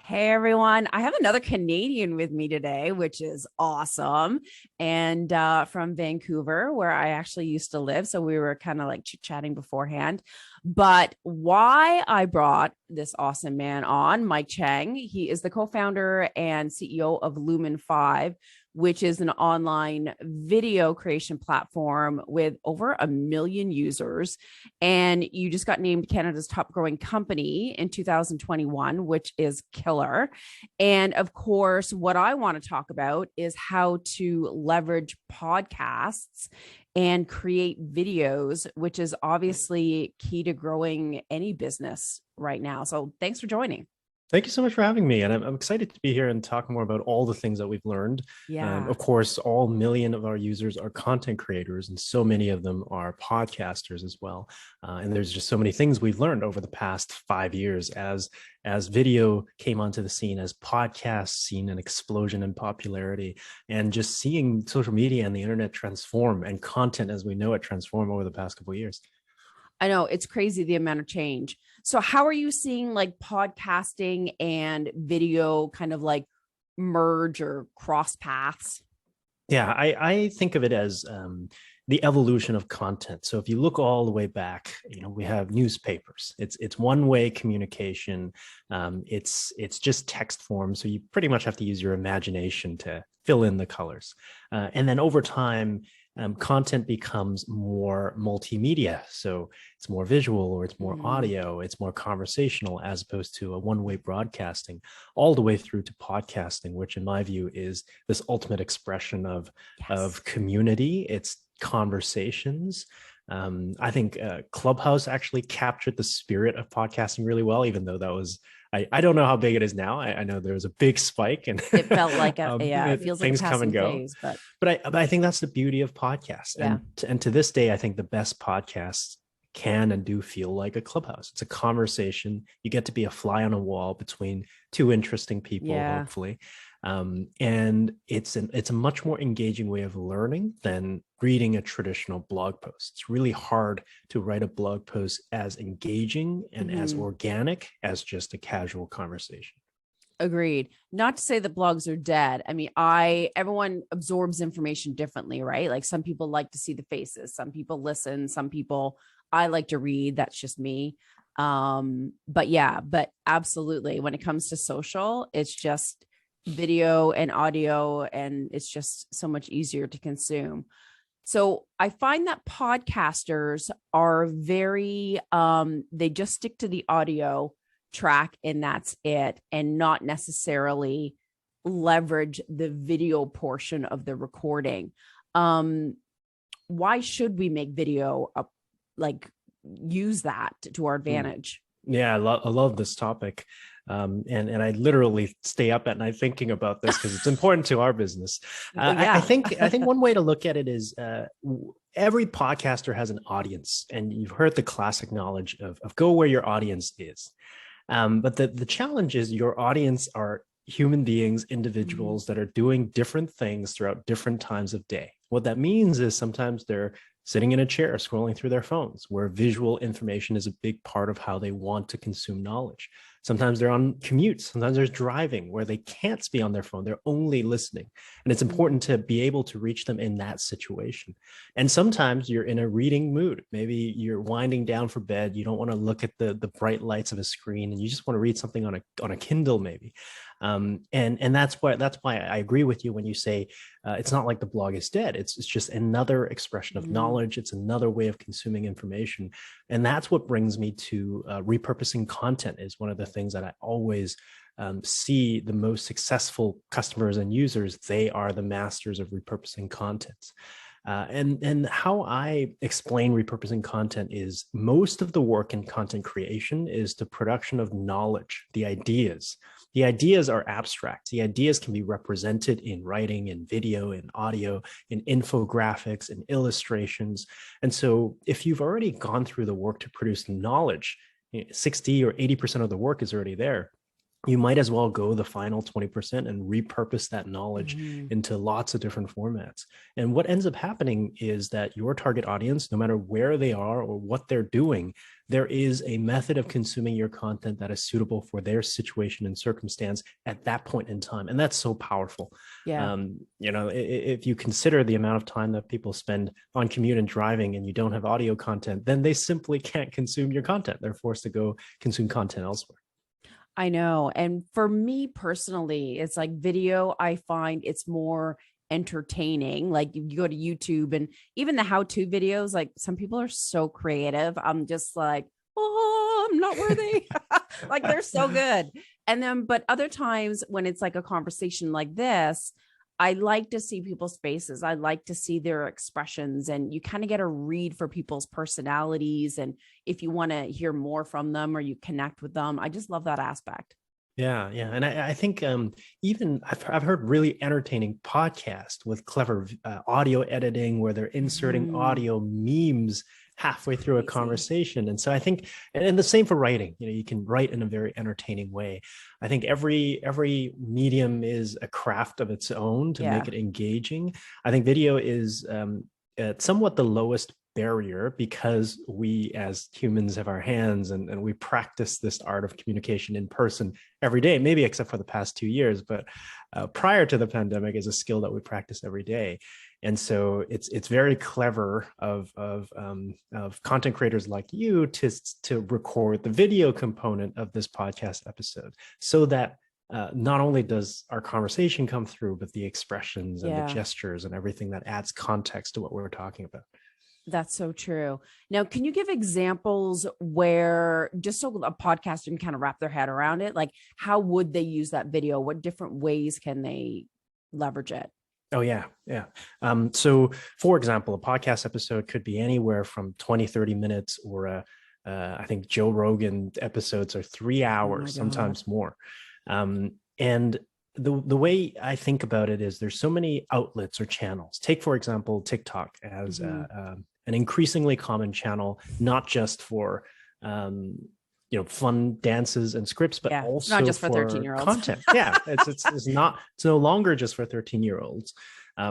Hey everyone, I have another Canadian with me today, which is awesome. And from Vancouver, where I actually used to live. So we were kind of like chit-chatting beforehand. But why I brought this awesome man on, Mike Cheng, he is the co-founder and CEO of Lumen 5, which is an online video creation platform with over 1 million users. And you just got named Canada's top growing company in 2021, which is killer. And of course, what I want to talk about is how to leverage podcasts and create videos, which is obviously key to growing any business right now. So thanks for joining. Thank you so much for having me. And I'm excited to be here and talk more about all the things that we've learned. Yeah. Of course, all million of our users are content creators, and so many of them are podcasters as well. And there's just so many things we've learned over the past 5 years as video came onto the scene, as podcasts seen an explosion in popularity, and just seeing social media and the internet transform and content as we know it transform over the past couple of years. I know it's crazy the amount of change. So how are you seeing like podcasting and video kind of like merge or cross paths? Yeah, I think of it as the evolution of content. So if you look all the way back, we have newspapers. It's one-way communication. It's just text form. So you pretty much have to use your imagination to fill in the colors. And then over time, content becomes more multimedia. So it's more visual, or it's more audio, it's more conversational, as opposed to a one-way broadcasting, all the way through to podcasting, which in my view is this ultimate expression of community. It's conversations. I think Clubhouse actually captured the spirit of podcasting really well, even though that was, I don't know how big it is now. I know there was a big spike, and It felt like it feels like a things come and passing go. phase, but But I think that's the beauty of podcasts. yeah. And to this day, I think the best podcasts can and do feel like a Clubhouse. It's a conversation. You get to be a fly on a wall between two interesting people, Yeah. hopefully. And it's a much more engaging way of learning than reading a traditional blog post. It's really hard to write a blog post as engaging and as organic as just a casual conversation. Agreed. Not to say that blogs are dead. I mean, everyone absorbs information differently, right? Like some people like to see the faces, some people listen, some people I like to read. That's just me. But absolutely. When it comes to social, it's just video and audio, and it's just so much easier to consume. So I find that podcasters are very, they just stick to the audio track and that's it, and not necessarily leverage the video portion of the recording. Why should we make video up, use that to our advantage? Yeah, I love this topic. And I literally stay up at night thinking about this because it's important to our business. Yeah. I think one way to look at it is every podcaster has an audience, and you've heard the classic knowledge of go where your audience is. But the challenge is your audience are human beings, individuals that are doing different things throughout different times of day. What that means is sometimes they're sitting in a chair, scrolling through their phones, where visual information is a big part of how they want to consume knowledge. Sometimes they're on commutes, sometimes they're driving, where they can't be on their phone, they're only listening. And it's important to be able to reach them in that situation. And sometimes you're in a reading mood. Maybe you're winding down for bed, you don't want to look at the bright lights of a screen, and you just want to read something on a Kindle maybe. And that's why I agree with you when you say it's not like the blog is dead. It's just another expression of knowledge. It's another way of consuming information. And that's what brings me to repurposing content is one of the things that I always see the most successful customers and users. They are the masters of repurposing content. And how I explain repurposing content is most of the work in content creation is the production of knowledge, the ideas. The ideas are abstract. The ideas can be represented in writing, in video, in audio, in infographics, in illustrations. And so if you've already gone through the work to produce knowledge, 60 or 80% of the work is already there. You might as well go the final 20% and repurpose that knowledge into lots of different formats. And what ends up happening is that your target audience, no matter where they are or what they're doing, there is a method of consuming your content that is suitable for their situation and circumstance at that point in time. And that's so powerful. Yeah. If you consider the amount of time that people spend on commute and driving and you don't have audio content, then they simply can't consume your content. They're forced to go consume content elsewhere. I know. And for me personally, it's like video, I find it's more entertaining. Like you go to YouTube and even the how-to videos, like some people are so creative. I'm just like, oh, I'm not worthy. Like they're so good. And then, but other times when it's like a conversation like this, I like to see people's faces. I like to see their expressions, and you kind of get a read for people's personalities. And if you want to hear more from them or you connect with them, I just love that aspect. Yeah, yeah, and I think even I've heard really entertaining podcasts with clever audio editing where they're inserting Mm, audio memes halfway through a crazy. conversation, and so I think, and the same for writing. You can write in a very entertaining way. I think every medium is a craft of its own to make Yeah. it engaging. I think video is somewhat the lowest barrier because we as humans have our hands, and we practice this art of communication in person every day, maybe except for the past 2 years, but prior to the pandemic is a skill that we practice every day. And so it's very clever of content creators like you to record the video component of this podcast episode so that not only does our conversation come through, but the expressions and the Yeah. gestures and everything that adds context to what we're talking about. That's so true. Now, can you give examples where just so a podcaster can kind of wrap their head around it? Like, how would they use that video? What different ways can they leverage it? Oh, yeah. Yeah. So, for example, a podcast episode could be anywhere from 20, 30 minutes, or I think Joe Rogan episodes are three Oh my hours, God. sometimes more. And the way I think about it is there's so many outlets or channels. Take, for example, TikTok as Hmm. an increasingly common channel, not just for fun dances and scripts, but Yeah. It's not also just for 13 for year olds. content. Yeah, it's no longer just for 13-year-olds.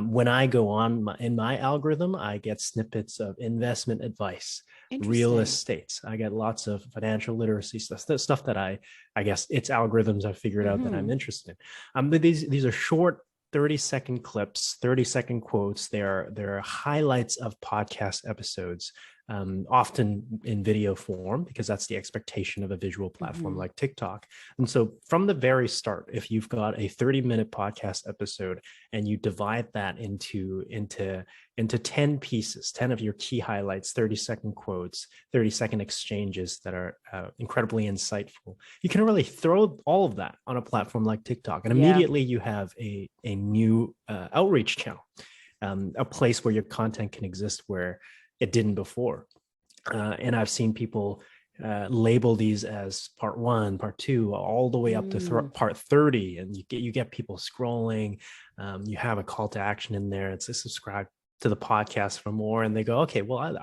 When I go on in my algorithm, I get snippets of investment advice, real Interesting. estate. I get lots of financial literacy stuff that I guess it's algorithms have figured out that I'm Hmm. interested in. But these are short 30-second clips, 30-second quotes. They're highlights of podcast episodes, often in video form, because that's the expectation of a visual platform Hmm. like TikTok. And so from the very start, if you've got a 30-minute podcast episode and you divide that into 10 pieces, 10 of your key highlights, 30-second quotes, 30-second exchanges that are incredibly insightful, you can really throw all of that on a platform like TikTok. And Yeah. immediately you have a new outreach channel, a place where your content can exist where it didn't before. And I've seen people label these as part one, part two, all the way up to Mm. part 30, and you get people scrolling. You have a call to action in there. It's to subscribe to the podcast for more, and they go, okay, well,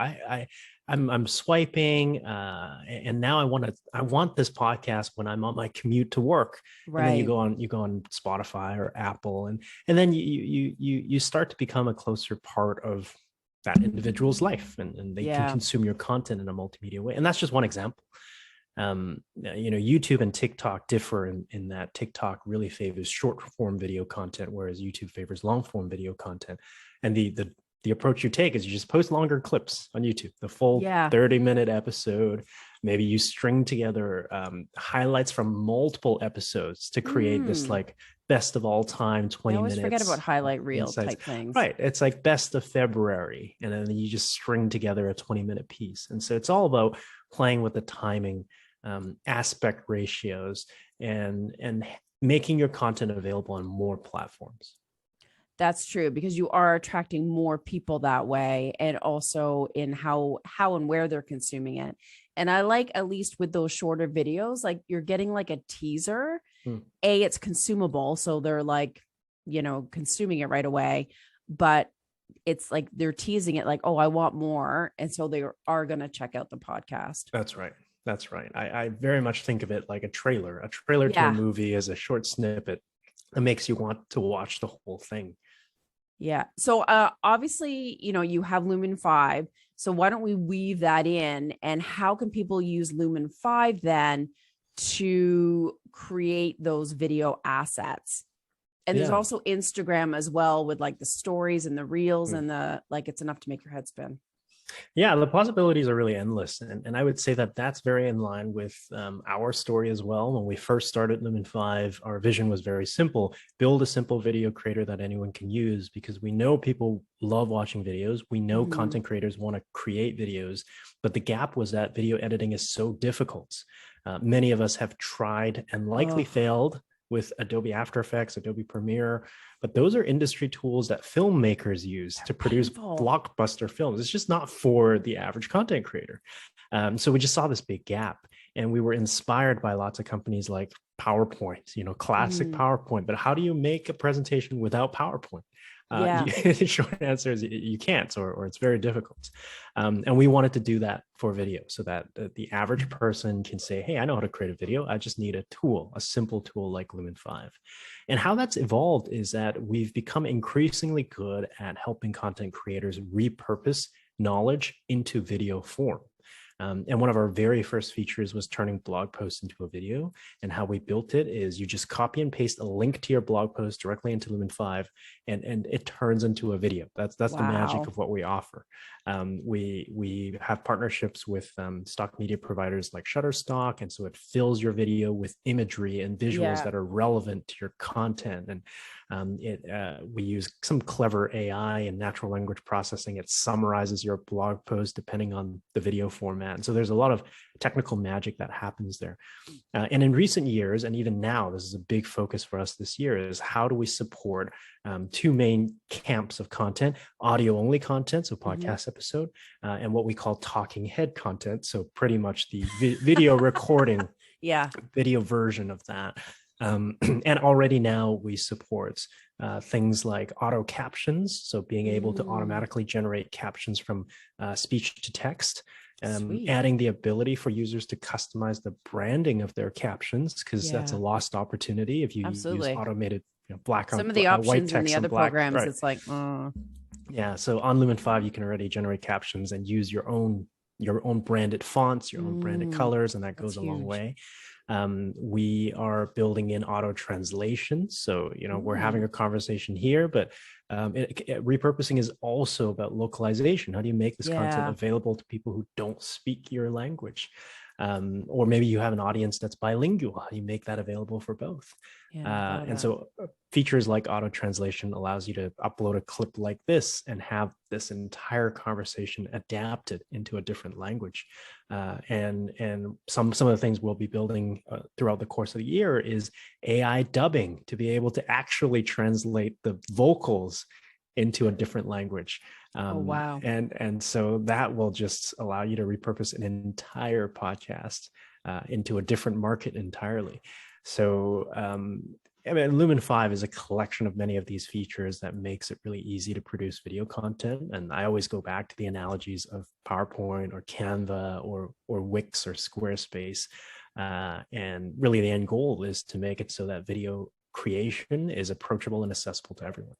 I'm swiping, and now I want this podcast when I'm on my commute to work. And then you Right. go on Spotify or Apple, and then you start to become a closer part of that individual's life, and they can Yeah. consume your content in a multimedia way. And that's just one example. YouTube and TikTok differ in that TikTok really favors short form video content, whereas YouTube favors long form video content. And the approach you take is you just post longer clips on YouTube, the full Yeah. 30-minute episode. Maybe you string together highlights from multiple episodes to create this Mm. like best of all time I 20 always forget about minutes highlight reel insights. type things. Right. It's like best of February. And then you just string together a 20-minute piece. And so it's all about playing with the timing, aspect ratios, and making your content available on more platforms. That's true, because you are attracting more people that way, and also in how and where they're consuming it. And I like, at least with those shorter videos, like you're getting like a teaser. Hmm. It's consumable, so they're like, consuming it right away, but it's like they're teasing it like, oh, I want more, and so they are going to check out the podcast. That's right. That's right. I very much think of it like a trailer. A trailer to a Yeah. movie is a short snippet that makes you want to watch the whole thing. Yeah. So obviously, you have Lumen 5. So why don't we weave that in, and how can people use Lumen 5 then to create those video assets? And there's Yeah. also Instagram as well, with like the stories and the reels and the, like, it's enough to make your head spin. Yeah, the possibilities are really endless. And I would say that that's very in line with our story as well. When we first started Lumen 5, our vision was very simple: build a simple video creator that anyone can use, because we know people love watching videos. We know Mhm. content creators want to create videos, but the gap was that video editing is so difficult. Many of us have tried and likely Oh, failed with Adobe After Effects, Adobe Premiere, but those are industry tools that filmmakers use to produce painful. blockbuster films. It's just not for the average content creator. So we just saw this big gap, and we were inspired by lots of companies like PowerPoint, classic Mhm. PowerPoint. But how do you make a presentation without PowerPoint? Yeah. The short answer is you can't, or it's very difficult. And we wanted to do that for video, so that the average person can say, hey, I know how to create a video. I just need a tool, a simple tool like Lumen 5. And how that's evolved is that we've become increasingly good at helping content creators repurpose knowledge into video form. And one of our very first features was turning blog posts into a video. And how we built it is you just copy and paste a link to your blog post directly into Lumen 5, and it turns into a video. That's the magic Wow. of what we offer. We have partnerships with stock media providers like Shutterstock, and so it fills your video with imagery and visuals Yeah. that are relevant to your content. And we use some clever AI and natural language processing. It summarizes your blog post depending on the video format. And so there's a lot of technical magic that happens there. And in recent years, and even now, this is a big focus for us this year, is how do we support two main camps of content: audio only content, so Mhm. podcast episode, and what we call talking head content, so pretty much the video recording, Yeah. video version of that. And already now we support things like auto captions, so being able to Mm, automatically generate captions from speech to text, sweet. adding the ability for users to customize the branding of their captions, because that's a Yeah, lost opportunity if you use absolutely. automated Some of the white options in the text on other black, programs, right? it's like, Yeah, so on Lumen 5 you can already generate captions and use your own branded fonts, your own branded mm, colors, and that that's goes a long huge. way. We are building in auto translation. So, we're having Mm, a conversation here, but repurposing is also about localization. How do you make this content yeah, available to people who don't speak your language? Or maybe you have an audience that's bilingual. How do you make that available for both? yeah, never thought of And that. so features like auto translation allows you to upload a clip like this and have this entire conversation adapted into a different language. And some of the things we'll be building throughout the course of the year is AI dubbing, to be able to actually translate the vocals into a different language. Oh, wow. And so that will just allow you to repurpose an entire podcast into a different market entirely. So I mean, Lumen 5 is a collection of many of these features that makes it really easy to produce video content. And I always go back to the analogies of PowerPoint or Canva or Wix or Squarespace. And really the end goal is to make it so that video creation is approachable and accessible to everyone.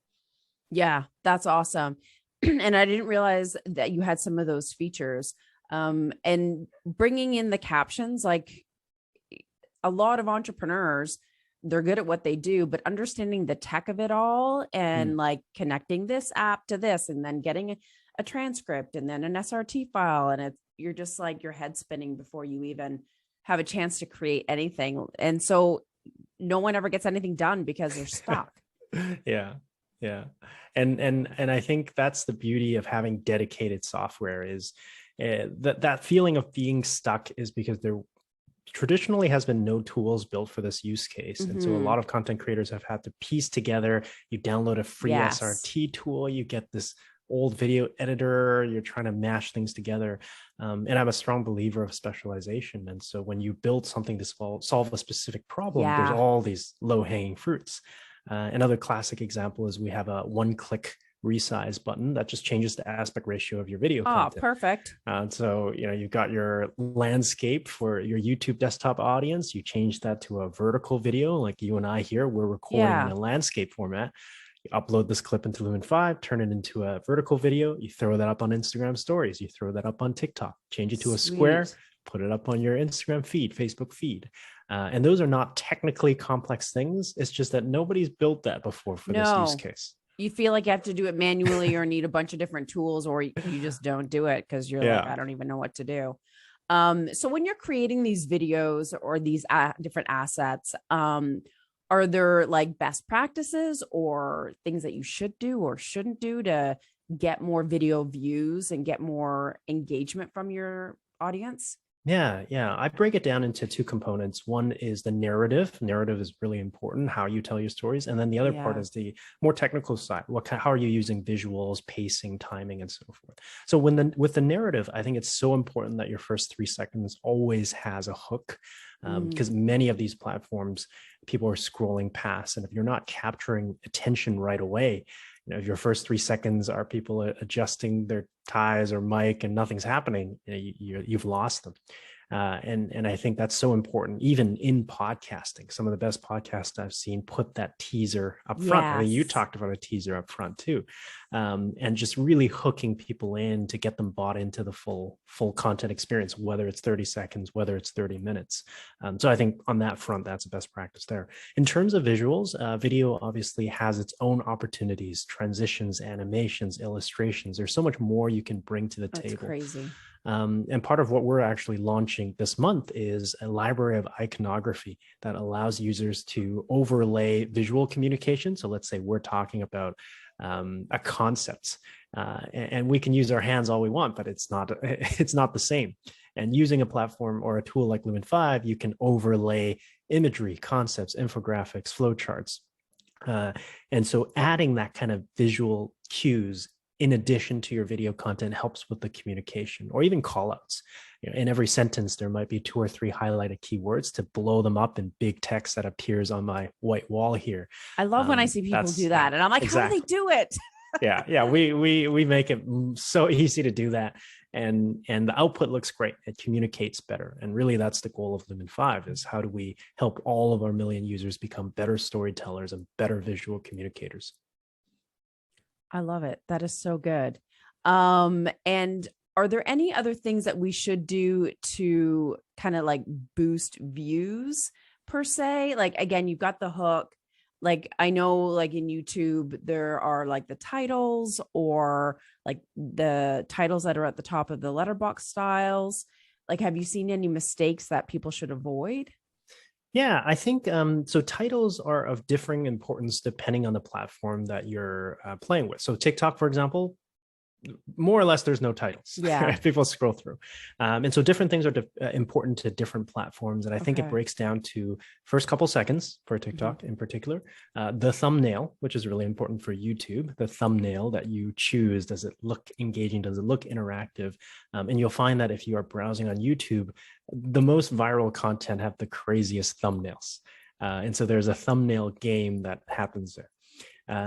Yeah, that's awesome. And I didn't realize that you had some of those features. And bringing in the captions, like, a lot of entrepreneurs, they're good at what they do, but understanding the tech of it all, Mm. and like connecting this app to this, and then getting a transcript and then an SRT file, and you're just like, your head spinning before you even have a chance to create anything. And so no one ever gets anything done because they're stuck. Yeah, yeah. And I think that's the beauty of having dedicated software is that feeling of being stuck is because there traditionally has been no tools built for this use case. And so a Mm-hmm. lot of content creators have had to piece together. You download a free Yes. SRT tool, you get this old video editor, you're trying to mash things together. And I'm a strong believer of specialization. And so when you build something to solve a specific problem, there's Yeah. all these low hanging fruits. Another classic example is we have a one-click resize button that just changes the aspect ratio of your video Oh, content. perfect. So, you've got your landscape for your YouTube desktop audience. You change that to a vertical video, like you and I here, we're recording in Yeah. a landscape format. You upload this clip into Lumen 5, turn it into a vertical video. You throw that up on Instagram stories. You throw that up on TikTok, change it to a square, Sweet. put it up on your Instagram feed, Facebook feed. And those are not technically complex things. It's just that nobody's built that before for this use No, case. you feel like you have to do it manually or need a bunch of different tools, or you just don't do it because you're like, Yeah. I don't even know what to do. So when you're creating these videos or these different assets, are there like best practices or things that you should do or shouldn't do to get more video views and get more engagement from your audience? Yeah. I break it down into two components. One is the narrative. Narrative is really important, how you tell your stories. And then the other part Yeah. is the more technical side. How are you using visuals, pacing, timing, and so forth. So with the narrative, I think it's so important that your first 3 seconds always has a hook, because many of these platforms, people are scrolling past. And if you're not capturing attention right away, if your first 3 seconds are people adjusting their ties or mic and nothing's happening, you've lost them. And I think that's so important, even in podcasting. Some of the best podcasts I've seen put that teaser up front. I think you Yes. talked about a teaser up front too, and just really hooking people in to get them bought into the full content experience, whether it's 30 seconds, whether it's 30 minutes. So I think on that front, that's a best practice there. In terms of visuals, video obviously has its own opportunities, transitions, animations, illustrations. There's so much more you can bring to the That's table. crazy. And part of what we're actually launching this month is a library of iconography that allows users to overlay visual communication. So let's say we're talking about a concept, and we can use our hands all we want, but it's not the same. And using a platform or a tool like Lumen 5, you can overlay imagery, concepts, infographics, flowcharts. And so adding that kind of visual cues in addition to your video content helps with the communication, or even callouts. In every sentence, there might be 2 or 3 highlighted keywords to blow them up in big text that appears on my white wall here. I love when I see people do Yeah, that, and I'm like, how do they exactly. do it? Yeah. We make it so easy to do that, and the output looks great. It communicates better, and really that's the goal of Lumen 5: is how do we help all of our million users become better storytellers and better visual communicators. I love it. That is so good. And are there any other things that we should do to kind of like boost views per se? Like again, you've got the hook. Like I know like in YouTube there are like the titles or like the titles that are at the top of the letterbox styles. Like have you seen any mistakes that people should avoid? Yeah, I think so. Titles are of differing importance depending on the platform that you're playing with. So TikTok, for example, more or less there's no titles. Yeah. People scroll through, and so different things are important to different platforms, and I think it Okay. breaks down to first couple seconds for Mhm. TikTok in particular, the thumbnail, which is really important for YouTube. The thumbnail that you choose, does it look engaging, does it look interactive? And you'll find that if you are browsing on YouTube, the most viral content have the craziest thumbnails, and so there's a thumbnail game that happens there.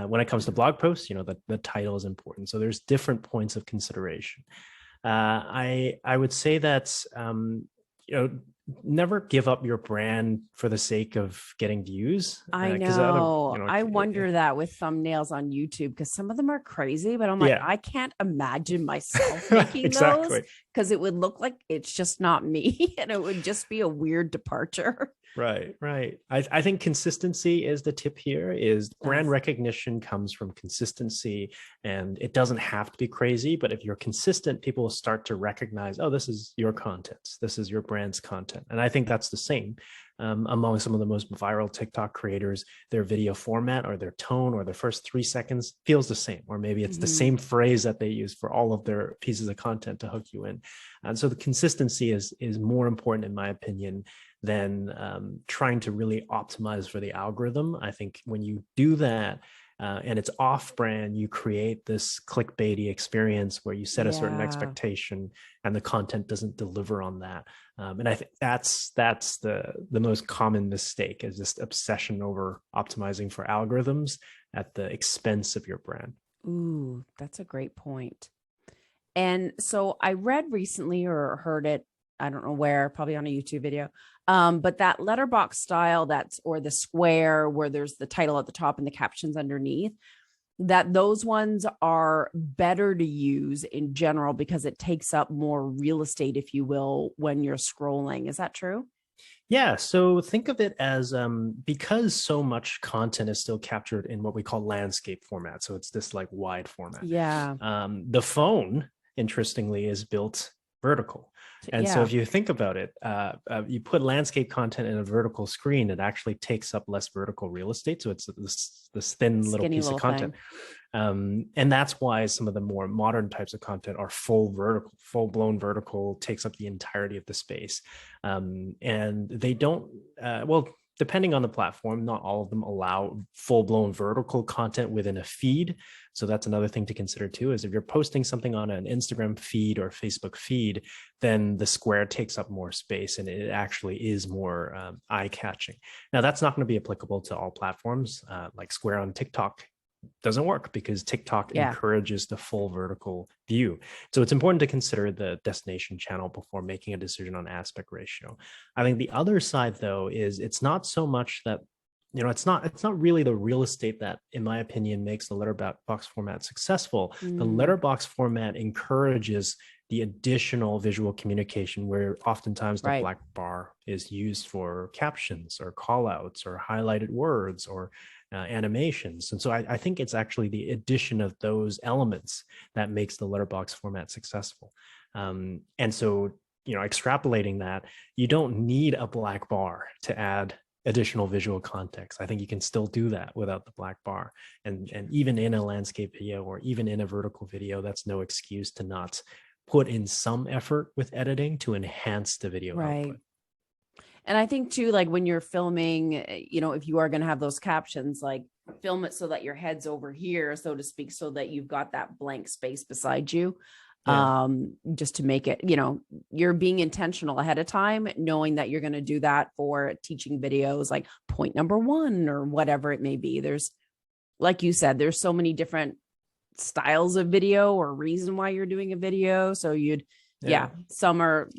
When it comes to blog posts, the title is important. So there's different points of consideration. I would say that never give up your brand for the sake of getting views. I Because other, know. I wonder that with thumbnails on YouTube because some of them are crazy, but I'm like, yeah, I can't imagine myself making those exactly. because it would look like it's just not me and it would just be a weird departure. Right. I think consistency is the tip here. Is brand Yes. recognition comes from consistency, and it doesn't have to be crazy, but if you're consistent, people will start to recognize, oh, this is your content, this is your brand's content. And I think that's the same among some of the most viral TikTok creators. Their video format or their tone or their first 3 seconds feels the same, or maybe it's the Mhm. same phrase that they use for all of their pieces of content to hook you in. And so the consistency is more important, in my opinion, than trying to really optimize for the algorithm. I think when you do that, and it's off brand, you create this clickbaity experience where you set a certain Yeah. expectation and the content doesn't deliver on that. And I think that's the most common mistake, is this obsession over optimizing for algorithms at the expense of your brand. Ooh, that's a great point. And so I read recently or heard it, I don't know where, probably on a YouTube video. But that letterbox style, that's or the square where there's the title at the top and the captions underneath. that those ones are better to use in general because it takes up more real estate, if you will, when you're scrolling. Is that true? Yeah, so think of it as because so much content is still captured in what we call landscape format. So it's this like wide format. Yeah. The phone, interestingly, is built vertical. And so Yeah. if you think about it, you put landscape content in a vertical screen, it actually takes up less vertical real estate. So it's this thin little Skinny piece of little content. thing. And that's why some of the more modern types of content are full vertical, full blown vertical, takes up the entirety of the space. And they don't, well, depending on the platform, not all of them allow full blown vertical content within a feed. So that's another thing to consider too, is if you're posting something on an Instagram feed or Facebook feed, then the square takes up more space and it actually is more eye catching. Now, that's not going to be applicable to all platforms. Like Square on TikTok doesn't work because TikTok Yeah. encourages the full vertical view. So it's important to consider the destination channel before making a decision on aspect ratio. I think the other side though is it's not so much that it's not really the real estate that, in my opinion, makes the letterbox format successful. The Mm, letterbox format encourages the additional visual communication where oftentimes the right. black bar is used for captions or call outs or highlighted words or animations. And so I think it's actually the addition of those elements that makes the letterbox format successful. And so, extrapolating that, you don't need a black bar to add additional visual context. I think you can still do that without the black bar. And even in a landscape video or even in a vertical video, that's no excuse to not put in some effort with editing to enhance the video Right. output. And I think too, like when you're filming, if you are going to have those captions, like film it so that your head's over here, so to speak, so that you've got that blank space beside you. Yeah. Just to make it, you're being intentional ahead of time, knowing that you're going to do that for teaching videos, like point number one or whatever it may be. There's, like you said, there's so many different styles of video or reason why you're doing a video. So Yeah. some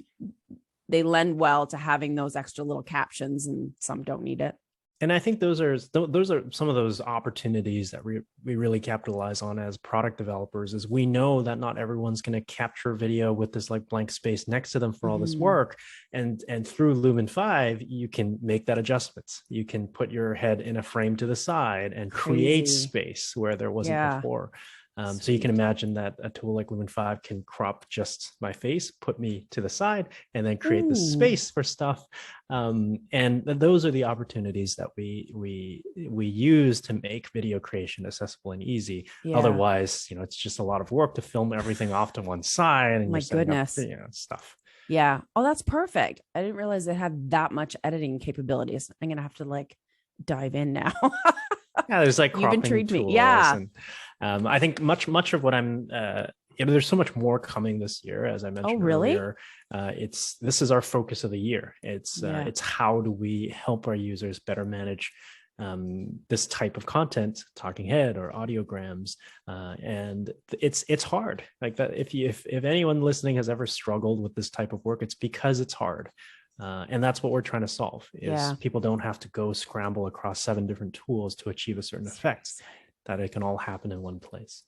they lend well to having those extra little captions and some don't need it. And I think those are some of those opportunities that we really capitalize on as product developers. Is we know that not everyone's going to capture video with this like blank space next to them for all this Mhm. work, and through Lumen 5 you can make that adjustments. You can put your head in a frame to the side and create Crazy. space where there wasn't Yeah. before. So you can Sweet. imagine that a tool like Lumen 5 can crop just my face, put me to the side, and then create the Ooh. space for stuff. And those are the opportunities that we use to make video creation accessible and easy. Yeah. Otherwise, it's just a lot of work to film everything off to one side, and you're My setting up, goodness. stuff. Yeah. Oh, that's perfect. I didn't realize it had that much editing capabilities. I'm going to have to like dive in now. Yeah, there's like You've cropping intrigued me. tools, Yeah. and I think much of what I'm there's so much more coming this year, as I Oh, mentioned really? earlier. This is our focus of the year. Yeah. It's how do we help our users better manage this type of content, talking head or audiograms, and it's hard. Like that, if anyone listening has ever struggled with this type of work, it's because it's hard. And that's what we're trying to solve is Yeah. people don't have to go scramble across 7 different tools to achieve a certain effect, Seriously. that it can all happen in one place.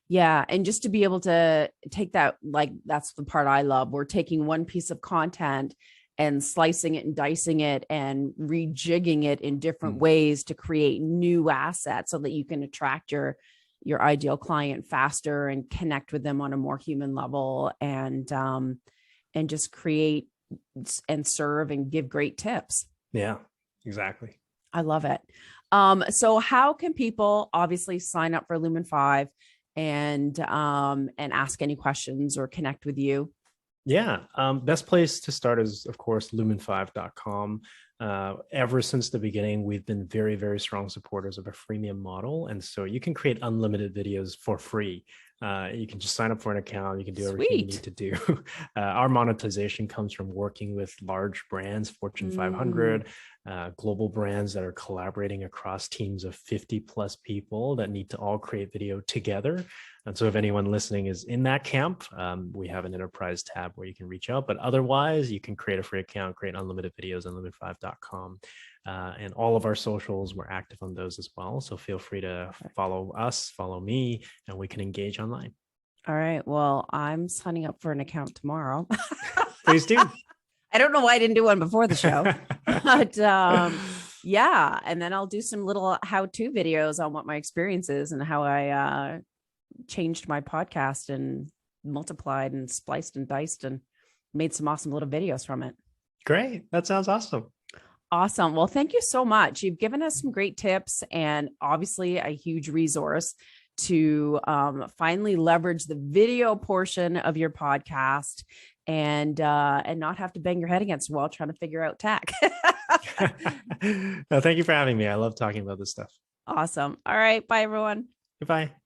Yeah. And just to be able to take that, like, that's the part I love. We're taking one piece of content and slicing it and dicing it and rejigging it in different Mm. ways to create new assets so that you can attract your ideal client faster and connect with them on a more human level, and just create and serve and give great tips. Yeah, exactly. I love it. So how can people obviously sign up for Lumen 5 and ask any questions or connect with you? Yeah. Best place to start is, of course, lumen5.com. Ever since the beginning, we've been very, very strong supporters of a freemium model. And so you can create unlimited videos for free. You can just sign up for an account. You can do everything you need Sweet. to do. Our monetization comes from working with large brands, Fortune Mm, 500, global brands that are collaborating across teams of 50 plus people that need to all create video together. And so if anyone listening is in that camp, we have an enterprise tab where you can reach out. But otherwise, you can create a free account, create unlimited videos on lumen5.com. and all of our socials. We're active on those as well. So feel free to follow us, follow me, and we can engage online. All right. Well, I'm signing up for an account tomorrow. Please do. I don't know why I didn't do one before the show, but yeah. And then I'll do some little how-to videos on what my experience is and how I changed my podcast and multiplied and spliced and diced and made some awesome little videos from it. Great. That sounds awesome. Awesome. Well, thank you so much. You've given us some great tips and obviously a huge resource to finally leverage the video portion of your podcast and not have to bang your head against the wall trying to figure out tech. No, thank you for having me. I love talking about this stuff. Awesome. All right. Bye, everyone. Goodbye.